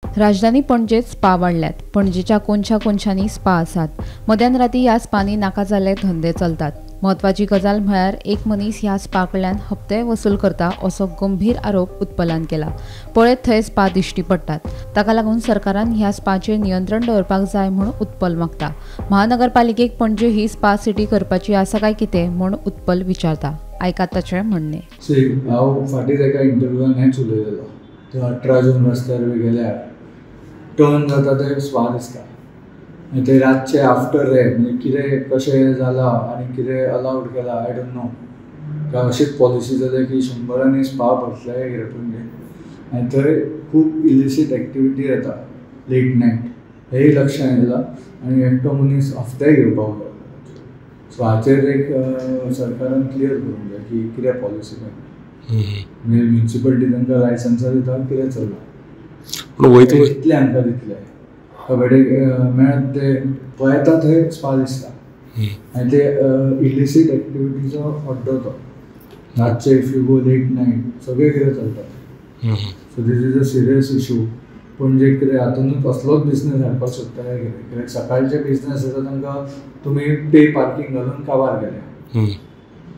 राजधानी पणजेत स्पा वाढल्यात। पणजेच्या कोनशा कोनशांनी स्पा आसात। मध्यान राती ह्या स्पांनी नाका जाल्ले धंदे चलतात। महत्वाची गजाल म्हळ्यार एक मनीस ह्या स्पा कडल्यान हप्ते वसूल करता असो गंभीर आरोप उत्पलान केला। पळयत थंय स्पा दिश्टी पडटात। ताका लागून सरकारान ह्या स्पाचेर नियंत्रण दवरपाक जाय म्हूण उत्पल मागता। महानगरपालिकेक पणजे ही स्पा सिटी करपाची आसा काय कितें म्हूण उत्पल विचारता। आयकात ताचें म्हणणें। हांव फाटीं एका इंटरव्यूवान हेंच उलयलेलो। ते 18 जून रस्त्यार बी गेल्यार टर्न जाता ते स्पा दिसता। ते रातचे आफ्टर म्हणजे कितें कशें जालां आनी कितें अलाउड केलां आय डोंट नो। काय अशीच पॉलिसी जाल्या की 100 स्पा भरतले कितें पणजे आनी थंय खूब इलिसीट एक्टिविटी जाता लेट नायट हेंय लक्षांत येयलां आनी एकटो मनीस हफ्ते घेवपाक जाय। सो हाचेर एक सरकारान क्लियर करूंक जाय की कितें पॉलिसी म्हणजे म्युनिसिपालिटी तांकां लायसन्सां दिता कितें चल्लां कितले हांकां दितले कबड्डी मेळत ते पळयता थंय स्पा दिसता आनी ते इलिसीट एक्टिविटीचो अड्डो तो रातचे if you go late night सगळें कितें चलता। So this is a serious issue. पणजे कितें हातूंत असलोच बिजनेस हाडपाक सोदता काय कितें कित्याक सकाळचे बिजनेस आसा तांकां तुमी पे पार्किंग घालून काबार केल्या।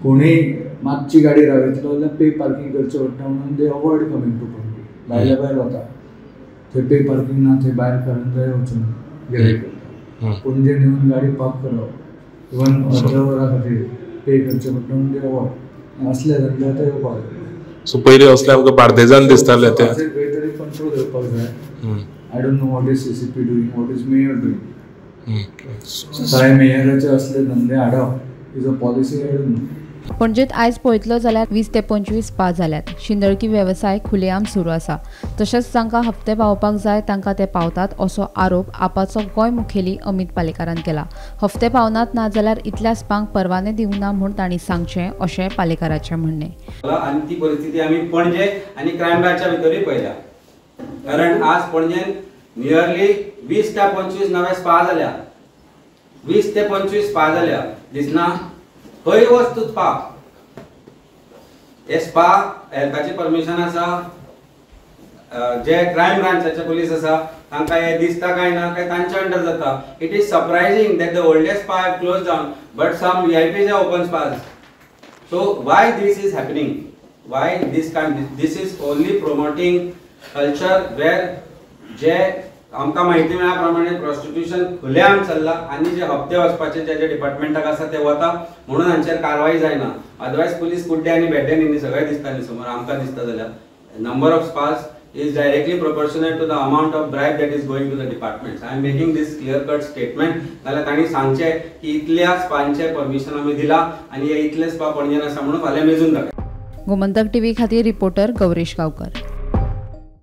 कोणीय मातशी गाडी रावयतलो जाल्यार पे पार्किंग करचें पडटा म्हणून दे अवॉयड कमींग टू पणजे भायल्या भायर वता थंय पे पार्किंग ना थंय भायर काडून जाय वचून गिरायक करता। पणजे येवन गाडी पार्क करप इवन अर्द्या वरा खातीर पे करचें पडटा म्हणून दे अवॉयड असले धंदे आतां येवपाक जाय। सो पयलीं असले आमकां बार्देजान दिसताले ते खंय तरी कंट्रोल येवपाक जाय। I don't know what is CCP doing what is mayor doing. कांय मेयराचे असले धंदे हाडप is a policy I don't know. पणजेत आयज पळयतलो जाल्यार 20 ते 25 स्पा जाल्यात। शिंदळकी वेवसाय खुलेआम सुरू आसा। तशेंच तांकां हप्ते पावोवपाक जाय तांकां ते पावतात असो आरोप आपाचो गोंय मुखेली अमित पालेकारान केला। हप्ते पावनात ना जाल्यार इतल्या स्पांक परवाने दिवंक ना म्हूण तांणी सांगचें अशें पालेकाराचें म्हणणें। आनी ती परिस्थिती आमी पणजे आनी क्रायम ब्रांचच्या भितरूय पळयल्या। कारण आज पणजेन नियरली 20 ते 25 नवे स्पा जाल्या। 20 ते 25 स्पा जाल्या दिसना खंय वस्तू स्पा हे स्पा हेल्थाची परमिशन आसा जे क्रायम ब्रांचाचे पुलीस आसा तांकां हे दिसता काय ना काय तांच्या अंडर जाता। It is surprising that the oldest spa have close down but some VIPs have open spas. So why this is happening? Why this is only promoting culture where जे आमकां माहिती मेळ्ळ्या प्रमाणे प्रॉस्टिट्यूशन खुलेआम चल्ला आनी जे हप्ते वचपाचे जे डिपार्टमेंटाक आसा ते वता म्हणून हांचेर कारवाई जायना। अदरवायज पुलीस कुड्डे आनी बेड्डे न्ही सगळें दिसता न्ही समोर आमकां दिसता जाल्यार number of spas is directly proportionate to the amount of bribe that is going to the departments. I am making this clear cut statement. जाल्यार तांणी सांगचे की इतल्या स्पांचे परमिशन आमी दिला आनी हे इतले स्पा पणजेन आसा म्हणून फाल्यां मेजून दाखय। गोमंतक TV खातीर रिपोर्टर गौरीश गांवकर।